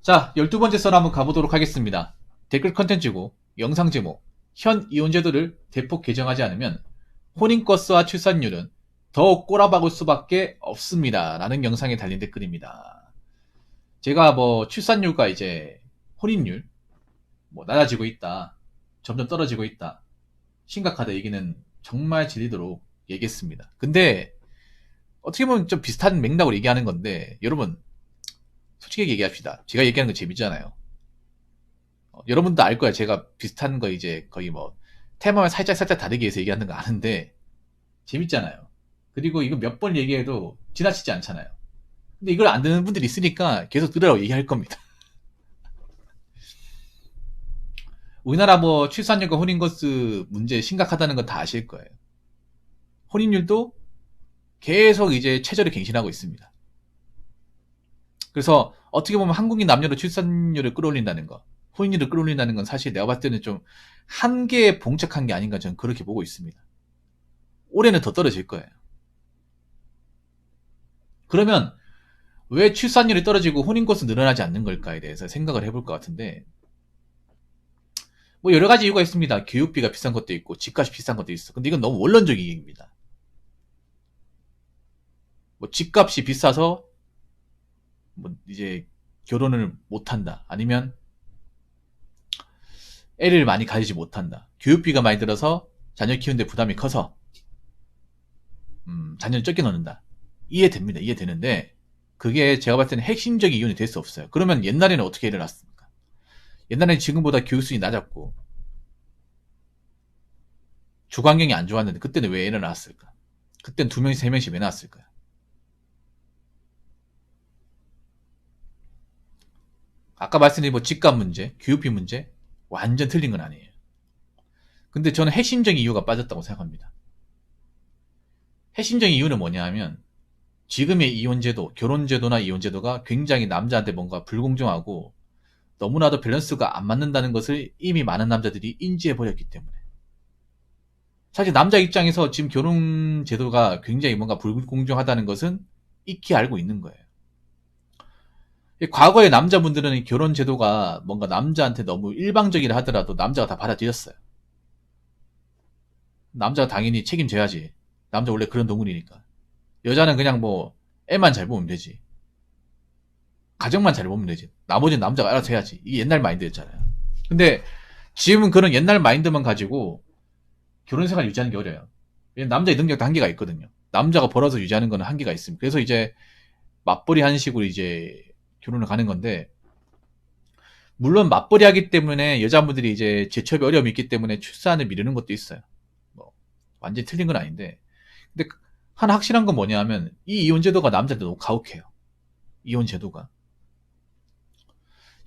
자, 12번째 썰 한번 가보도록 하겠습니다. 댓글 컨텐츠고 영상 제목, 현 이혼제도를 대폭 개정하지 않으면 혼인건수와 출산율은 더욱 꼬라박을 수밖에 없습니다. 라는 영상에 달린 댓글입니다. 제가 출산율과 이제 혼인율 낮아지고 있다, 점점 떨어지고 있다, 심각하다 얘기는 정말 질리도록 얘기했습니다. 근데 어떻게 보면 좀 비슷한 맥락으로 얘기하는 건데, 여러분 솔직히 얘기합시다. 제가 얘기하는 거 재밌잖아요. 여러분도 알 거야. 제가 비슷한 거 이제 거의 테마만 살짝 다르게 해서 얘기하는 거 아는데 재밌잖아요. 그리고 이거 몇 번 얘기해도 지나치지 않잖아요. 근데 이걸 안 듣는 분들이 있으니까 계속 들으라고 얘기할 겁니다. 우리나라 출산율과 혼인건수 문제 심각하다는 건 다 아실 거예요. 혼인율도 계속 이제 최저를 갱신하고 있습니다. 그래서 어떻게 보면 한국인 남녀로 출산율을 끌어올린다는 거, 혼인율을 끌어올린다는 건 사실 내가 봤을 때는 좀 한계에 봉착한 게 아닌가 저는 그렇게 보고 있습니다. 올해는 더 떨어질 거예요. 그러면 왜 출산율이 떨어지고 혼인건수 늘어나지 않는 걸까에 대해서 생각을 해볼 것 같은데, 여러 가지 이유가 있습니다. 교육비가 비싼 것도 있고 집값이 비싼 것도 있어. 근데 이건 너무 원론적인 얘기입니다. 집값이 비싸서 이제 결혼을 못한다, 아니면 애를 많이 가지지 못한다, 교육비가 많이 들어서 자녀 키우는데 부담이 커서 자녀를 적게 넣는다, 이해됩니다. 이해되는데 그게 제가 봤을 때는 핵심적인 이유는 될 수 없어요. 그러면 옛날에는 어떻게 일어났습니까? 옛날에는 지금보다 교육 수준이 낮았고 주거 환경이 안 좋았는데 그때는 왜 애를 낳았을까? 그때는 2명씩 3명씩 왜 낳았을까요? 아까 말씀드린 집값 문제, 교육비 문제 완전 틀린 건 아니에요. 근데 저는 핵심적인 이유가 빠졌다고 생각합니다. 핵심적인 이유는 뭐냐 하면, 지금의 이혼제도, 결혼제도나 이혼제도가 굉장히 남자한테 뭔가 불공정하고 너무나도 밸런스가 안 맞는다는 것을 이미 많은 남자들이 인지해버렸기 때문에. 사실 남자 입장에서 지금 결혼제도가 굉장히 뭔가 불공정하다는 것은 익히 알고 있는 거예요. 과거의 남자분들은 결혼제도가 뭔가 남자한테 너무 일방적이라 하더라도 남자가 다 받아들였어요. 남자가 당연히 책임져야지. 남자 원래 그런 동물이니까. 여자는 그냥 애만 잘 보면 되지. 가정만 잘 보면 되지. 나머지는 남자가 알아서 해야지. 이게 옛날 마인드였잖아요. 근데 지금은 그런 옛날 마인드만 가지고 결혼생활 유지하는 게 어려워요. 왜냐면 남자의 능력도 한계가 있거든요. 남자가 벌어서 유지하는 거는 한계가 있습니다. 그래서 이제 맞벌이 하는 식으로 이제 결혼을 가는 건데, 물론 맞벌이 하기 때문에 여자분들이 이제 재취업에 어려움이 있기 때문에 출산을 미루는 것도 있어요. 완전히 틀린 건 아닌데, 근데 하나 확실한 건 뭐냐 하면, 이 이혼제도가 남자한테 너무 가혹해요. 이혼제도가.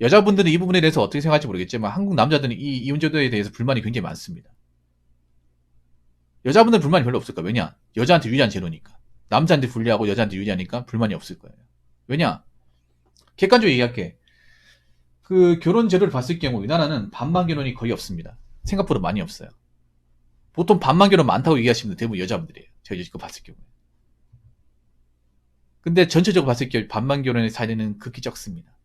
여자분들은 이 부분에 대해서 어떻게 생각할지 모르겠지만 한국 남자들은 이 이혼제도에 대해서 불만이 굉장히 많습니다. 여자분들은 불만이 별로 없을 거예요. 왜냐? 여자한테 유리한 제도니까. 남자한테 불리하고 여자한테 유리하니까 불만이 없을 거예요. 왜냐? 객관적으로 얘기할게. 결혼 제도를 봤을 경우 우리나라는 반만 결혼이 거의 없습니다. 생각보다 많이 없어요. 보통 반만 결혼 많다고 얘기하시는 분들 대부분 여자분들이에요. 제가 이거 봤을 경우에. 근데 전체적으로 봤을 경우 반만 결혼의 사례는 극히 적습니다.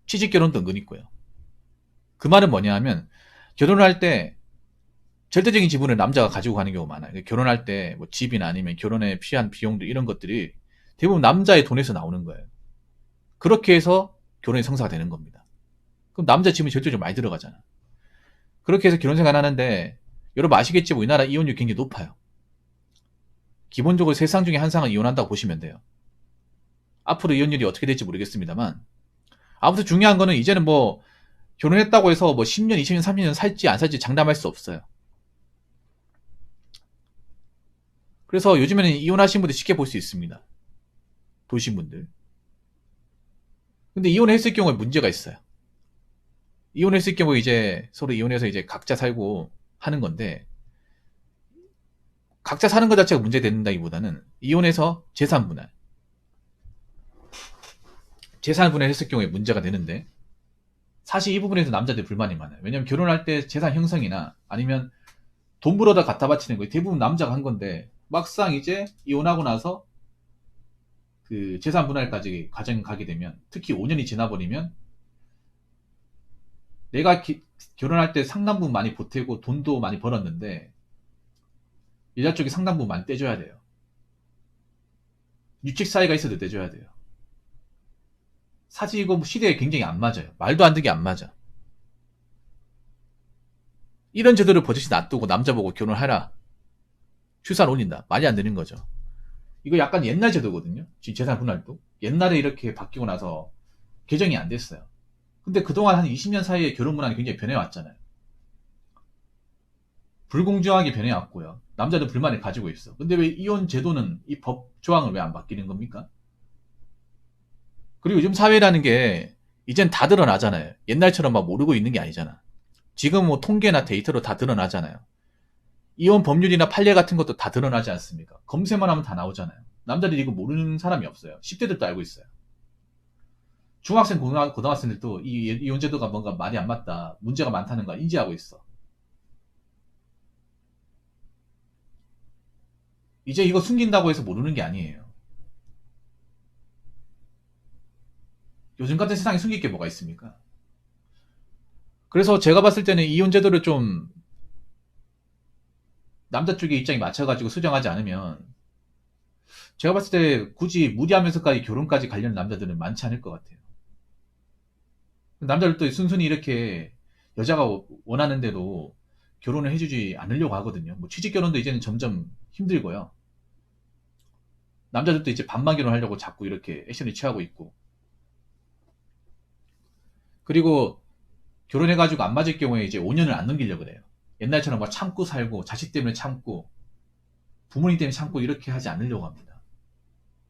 취직 결혼도 은근 있고요. 그 말은 뭐냐 하면, 결혼을 할 때 절대적인 지분을 남자가 가지고 가는 경우가 많아요. 결혼할 때 집이나 아니면 결혼에 필요한 비용들, 이런 것들이 대부분 남자의 돈에서 나오는 거예요. 그렇게 해서 결혼이 성사가 되는 겁니다. 그럼 남자 지분이 절대적으로 많이 들어가잖아. 그렇게 해서 결혼 생활 하는데, 여러분 아시겠지만 우리나라 이혼율이 굉장히 높아요. 기본적으로 세 쌍 중에 한 쌍은 이혼한다고 보시면 돼요. 앞으로 이혼율이 어떻게 될지 모르겠습니다만, 아무튼 중요한 거는 이제는 결혼했다고 해서 10년, 20년, 30년 살지 안 살지 장담할 수 없어요. 그래서 요즘에는 이혼하신 분들 쉽게 볼 수 있습니다. 도시분들. 근데 이혼했을 경우에 문제가 있어요. 이혼했을 경우에 이제 서로 이혼해서 이제 각자 살고 하는 건데, 각자 사는 것 자체가 문제된다기보다는 이혼해서 재산 분할했을 경우에 문제가 되는데, 사실 이 부분에서 남자들 불만이 많아요. 왜냐면 결혼할 때 재산 형성이나 아니면 돈 벌어다 갖다 바치는 거 대부분 남자가 한 건데, 막상 이제 이혼하고 나서 그 재산 분할까지 과정 가게 되면, 특히 5년이 지나버리면 내가 결혼할 때 상당부 많이 보태고 돈도 많이 벌었는데 여자 쪽이 상당부 많이 떼줘야 돼요. 유책 사이가 있어도 떼줘야 돼요. 사실 이거 시대에 굉장히 안 맞아요. 말도 안 되게 안 맞아. 이런 제도를 버젓이 놔두고 남자 보고 결혼하라. 출산 올린다. 말이 안 되는 거죠. 이거 약간 옛날 제도거든요. 지금 재산 분할도. 옛날에 이렇게 바뀌고 나서 개정이 안 됐어요. 근데 그동안 한 20년 사이에 결혼 문화는 굉장히 변해왔잖아요. 불공정하게 변해왔고요. 남자도 불만을 가지고 있어. 근데 왜 이혼 제도는 이 법 조항을 왜 안 바뀌는 겁니까? 그리고 요즘 사회라는 게 이젠 다 드러나잖아요. 옛날처럼 막 모르고 있는 게 아니잖아. 지금 뭐 통계나 데이터로 다 드러나잖아요. 이혼 법률이나 판례 같은 것도 다 드러나지 않습니까? 검색만 하면 다 나오잖아요. 남자들이 이거 모르는 사람이 없어요. 10대들도 알고 있어요. 중학생, 고등학생들도 이 이혼 제도가 뭔가 말이 안 맞다, 문제가 많다는 걸 인지하고 있어. 이제 이거 숨긴다고 해서 모르는 게 아니에요. 요즘 같은 세상에 숨길 게 뭐가 있습니까? 그래서 제가 봤을 때는 이혼 제도를 좀 남자 쪽의 입장에 맞춰가지고 수정하지 않으면, 제가 봤을 때 굳이 무리하면서까지 결혼까지 가려는 남자들은 많지 않을 것 같아요. 남자들도 순순히 이렇게 여자가 원하는 대로 결혼을 해주지 않으려고 하거든요. 뭐 취직 결혼도 이제는 점점 힘들고요. 남자들도 이제 반만 결혼하려고 자꾸 이렇게 액션을 취하고 있고. 그리고 결혼해가지고 안 맞을 경우에 이제 5년을 안 넘기려고 그래요. 옛날처럼 막 참고 살고 자식 때문에 참고 부모님 때문에 참고 이렇게 하지 않으려고 합니다.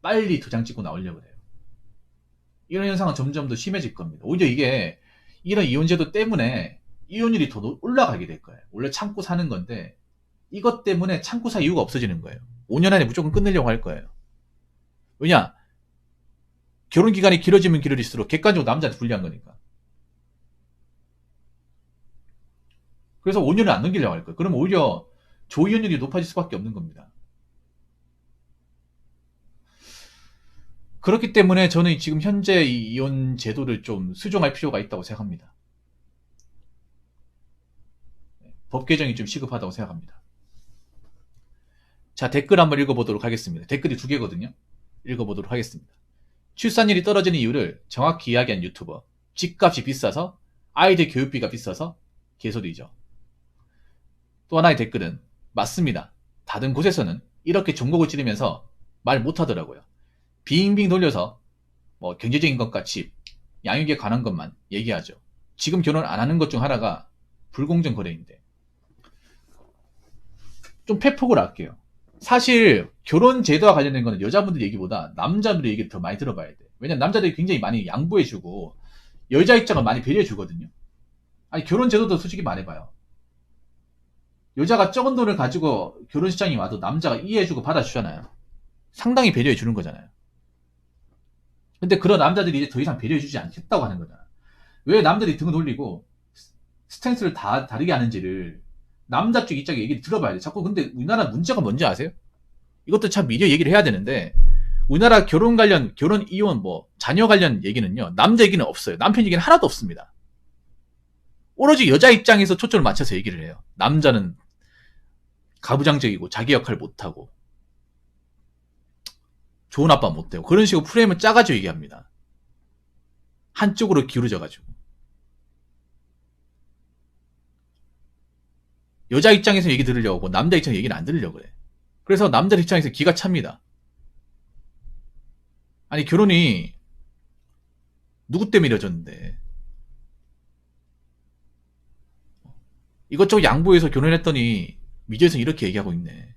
빨리 도장 찍고 나오려고 그래요. 이런 현상은 점점 더 심해질 겁니다. 오히려 이게 이런 이혼제도 때문에 이혼율이 더 올라가게 될 거예요. 원래 참고 사는 건데 이것 때문에 참고 살 이유가 없어지는 거예요. 5년 안에 무조건 끝내려고 할 거예요. 왜냐? 결혼 기간이 길어지면 길어질수록 객관적으로 남자한테 불리한 거니까. 그래서 5년을 안 넘기려고 할 거예요. 그럼 오히려 조이혼율이 높아질 수밖에 없는 겁니다. 그렇기 때문에 저는 지금 현재 이 이혼 제도를 좀 수정할 필요가 있다고 생각합니다. 법 개정이 좀 시급하다고 생각합니다. 자, 댓글 한번 읽어보도록 하겠습니다. 댓글이 2개거든요. 읽어보도록 하겠습니다. 출산율이 떨어지는 이유를 정확히 이야기한 유튜버. 집값이 비싸서, 아이들 교육비가 비싸서, 개소리죠. 또 하나의 댓글은 맞습니다. 다른 곳에서는 이렇게 종목을 찌르면서 말 못하더라고요. 빙빙 돌려서 뭐 경제적인 것과 집, 양육에 관한 것만 얘기하죠. 지금 결혼 안 하는 것 중 하나가 불공정 거래인데. 좀 폐폭을 할게요. 사실 결혼 제도와 관련된 거는 여자분들 얘기보다 남자분들 얘기를 더 많이 들어봐야 돼. 왜냐면 남자들이 굉장히 많이 양보해주고 여자 입장을 많이 배려해주거든요. 아니 결혼 제도도 솔직히 말해봐요. 여자가 적은 돈을 가지고 결혼식장에 와도 남자가 이해해주고 받아주잖아요. 상당히 배려해주는 거잖아요. 근데 그런 남자들이 이제 더 이상 배려해주지 않겠다고 하는 거잖아. 왜 남들이 등을 돌리고 스탠스를 다 다르게 하는지를 남자 쪽 입장의 얘기를 들어봐야 돼. 자꾸 근데 우리나라 문제가 뭔지 아세요? 이것도 참 미디어 얘기를 해야 되는데 우리나라 결혼 관련, 결혼 이혼 뭐 자녀 관련 얘기는요. 남자 얘기는 없어요. 남편 얘기는 하나도 없습니다. 오로지 여자 입장에서 초점을 맞춰서 얘기를 해요. 남자는 가부장적이고 자기 역할 못하고 좋은 아빠 못되고 그런 식으로 프레임을 짜가지고 얘기합니다. 한쪽으로 기울어져가지고. 여자 입장에서 얘기 들으려고 하고 남자 입장에서 얘기를 안 들으려고 그래. 그래서 남자 입장에서 기가 찹니다. 아니 결혼이 누구 때문에 이뤄졌는데 이것저것 양보해서 결혼했더니 미디어에서 이렇게 얘기하고 있네.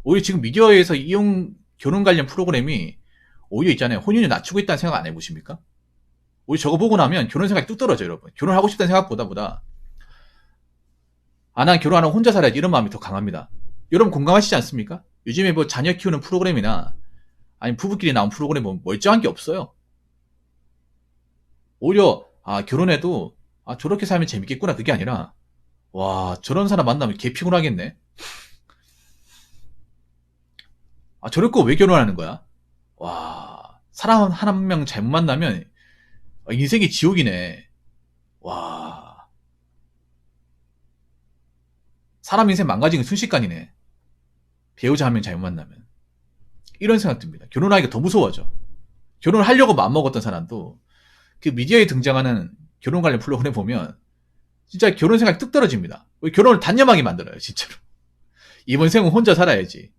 오히려 지금 미디어에서 이혼 결혼 관련 프로그램이 오히려 있잖아요. 혼인을 낮추고 있다는 생각 안 해보십니까? 오히려 저거 보고 나면 결혼 생각이 뚝 떨어져요, 여러분. 결혼하고 싶다는 생각보다 난 결혼하면 혼자 살아야지 이런 마음이 더 강합니다. 여러분 공감하시지 않습니까? 요즘에 뭐 자녀 키우는 프로그램이나 아니 부부끼리 나온 프로그램 보면 멀쩡한 게 없어요. 오히려 결혼해도 저렇게 살면 재밌겠구나 그게 아니라 와 저런 사람 만나면 개 피곤하겠네. 저럴 거 왜 결혼하는 거야? 와 사람 한 명 잘못 만나면 인생이 지옥이네. 와. 사람 인생 망가지는 게 순식간이네. 배우자 한 명 잘못 만나면. 이런 생각 듭니다. 결혼하기가 더 무서워져. 결혼을 하려고 마음먹었던 사람도 그 미디어에 등장하는 결혼 관련 프로그램 보면 진짜 결혼 생각이 뚝 떨어집니다. 결혼을 단념하게 만들어요, 진짜로. 이번 생은 혼자 살아야지.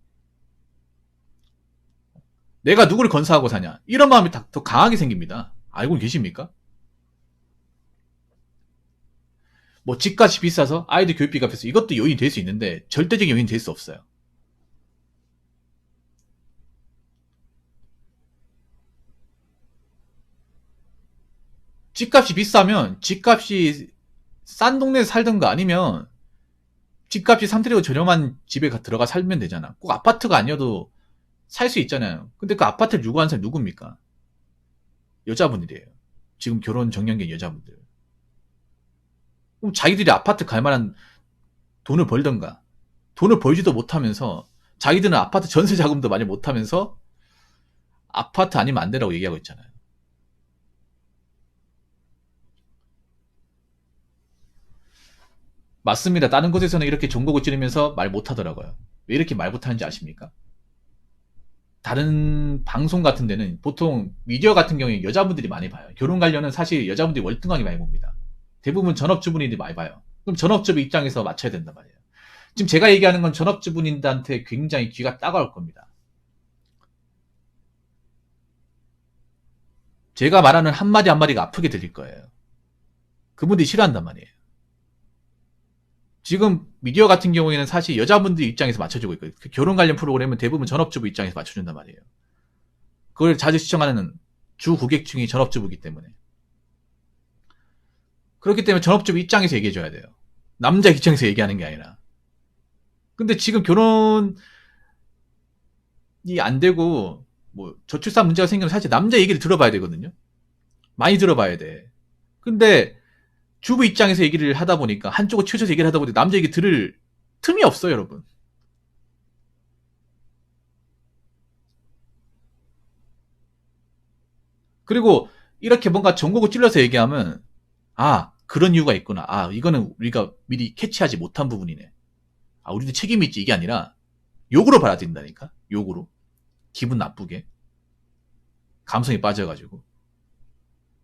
내가 누구를 건사하고 사냐. 이런 마음이 더 강하게 생깁니다. 알고 계십니까? 뭐 집값이 비싸서 아이들 교육비가 비싸서 이것도 요인이 될 수 있는데 절대적인 요인이 될 수 없어요. 집값이 비싸면 집값이 싼 동네에 살든가 아니면 집값이 3트리고 저렴한 집에 들어가 살면 되잖아. 꼭 아파트가 아니어도 살 수 있잖아요. 근데 그 아파트를 유구한 사람이 누굽니까? 여자분들이에요. 지금 결혼 정년기인 여자분들. 그럼 자기들이 아파트 갈 만한 돈을 벌던가. 돈을 벌지도 못하면서 자기들은 아파트 전세 자금도 많이 못하면서 아파트 아니면 안 되라고 얘기하고 있잖아요. 맞습니다. 다른 곳에서는 이렇게 종곡을 찌르면서 말 못하더라고요. 왜 이렇게 말 못하는지 아십니까? 다른 방송 같은 데는 보통 미디어 같은 경우에 여자분들이 많이 봐요. 결혼 관련은 사실 여자분들이 월등하게 많이 봅니다. 대부분 전업주부님들이 많이 봐요. 그럼 전업주부 입장에서 맞춰야 된단 말이에요. 지금 제가 얘기하는 건 전업주부님들한테 굉장히 귀가 따가울 겁니다. 제가 말하는 한마디 한마디가 아프게 들릴 거예요. 그분들이 싫어한단 말이에요. 지금 미디어 같은 경우에는 사실 여자분들 입장에서 맞춰주고 있거든요. 결혼 관련 프로그램은 대부분 전업주부 입장에서 맞춰준단 말이에요. 그걸 자주 시청하는 주 고객층이 전업주부이기 때문에. 그렇기 때문에 전업주부 입장에서 얘기해줘야 돼요. 남자 입장에서 얘기하는 게 아니라. 근데 지금 결혼이 안 되고 뭐 저출산 문제가 생기면 사실 남자 얘기를 들어봐야 되거든요. 많이 들어봐야 돼. 근데 주부 입장에서 얘기를 하다 보니까 한쪽을 치우쳐서 얘기를 하다 보니까 남자 얘기 들을 틈이 없어요, 여러분. 그리고 이렇게 뭔가 전곡을 찔러서 얘기하면 아, 그런 이유가 있구나. 아, 이거는 우리가 미리 캐치하지 못한 부분이네. 아, 우리도 책임이 있지. 이게 아니라 욕으로 받아들인다니까. 욕으로. 기분 나쁘게. 감성이 빠져가지고.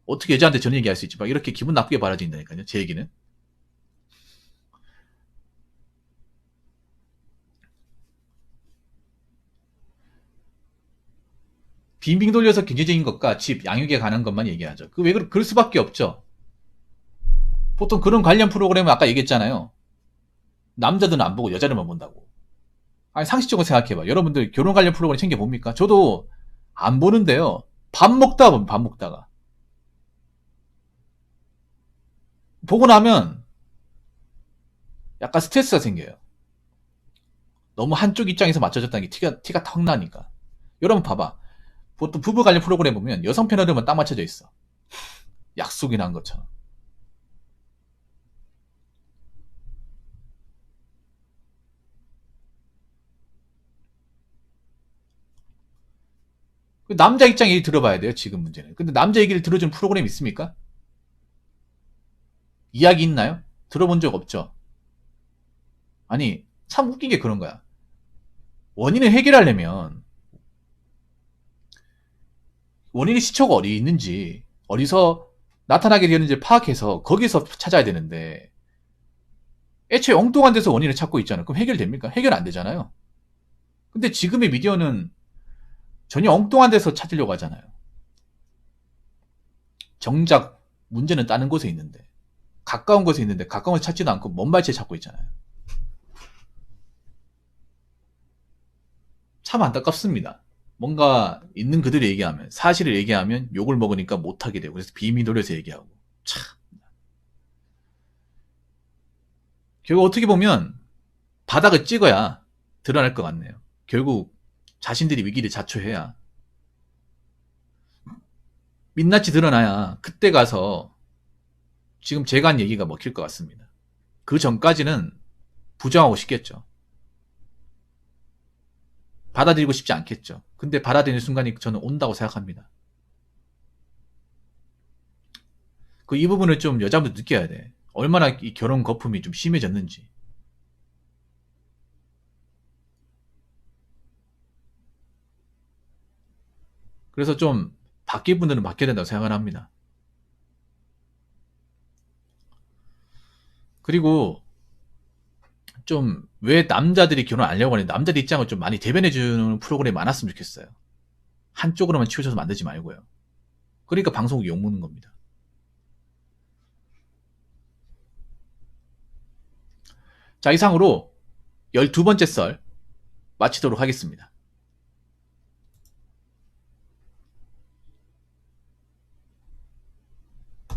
어떻게 여자한테 저런 얘기 할 수 있지? 막 이렇게 기분 나쁘게 받아들인다니까요. 제 얘기는. 빙빙 돌려서 경제적인 것과 집 양육에 관한 것만 얘기하죠. 그럴 수밖에 없죠. 보통 그런 관련 프로그램은 아까 얘기했잖아요. 남자들은 안 보고 여자들만 본다고. 아니, 상식적으로 생각해봐. 여러분들 결혼 관련 프로그램 챙겨봅니까? 저도 안 보는데요. 밥 먹다가 보면 밥 먹다가. 보고 나면 약간 스트레스가 생겨요. 너무 한쪽 입장에서 맞춰졌다는 게 티가 턱 나니까. 여러분 봐봐. 보통 부부 관련 프로그램 보면 여성 패널들만 딱 맞춰져 있어. 약속이나 한 것처럼. 남자 입장 얘기 들어봐야 돼요, 지금 문제는. 근데 남자 얘기를 들어주는 프로그램 있습니까? 이야기 있나요? 들어본 적 없죠? 아니, 참 웃긴 게 그런 거야. 원인을 해결하려면, 원인의 시초가 어디 있는지, 어디서 나타나게 되는지 파악해서 거기서 찾아야 되는데, 애초에 엉뚱한 데서 원인을 찾고 있잖아요. 그럼 해결됩니까? 해결 안 되잖아요. 근데 지금의 미디어는 전혀 엉뚱한 데서 찾으려고 하잖아요. 정작 문제는 다른 곳에 있는데, 가까운 곳에 있는데 가까운 곳에 찾지도 않고 먼 발치에 찾고 있잖아요. 참 안타깝습니다. 뭔가 있는 그대로 얘기하면, 사실을 얘기하면 욕을 먹으니까 못하게 되고, 그래서 비밀 노려서 얘기하고. 참. 결국 어떻게 보면 바닥을 찍어야 드러날 것 같네요. 결국 자신들이 위기를 자초해야, 민낯이 드러나야 그때 가서 지금 제가 한 얘기가 먹힐 것 같습니다. 그 전까지는 부정하고 싶겠죠. 받아들이고 싶지 않겠죠. 근데 받아들이는 순간이 저는 온다고 생각합니다. 이 부분을 좀 여자분들 느껴야 돼. 얼마나 이 결혼 거품이 좀 심해졌는지. 그래서 좀 바뀔 분들은 바뀌어야 된다고 생각을 합니다. 그리고 좀 왜 남자들이 결혼 안 하려고 하는지 남자들 입장을 좀 많이 대변해주는 프로그램이 많았으면 좋겠어요. 한쪽으로만 치우쳐서 만들지 말고요. 그러니까 방송국이 욕먹는 겁니다. 자, 이상으로 12번째 썰 마치도록 하겠습니다.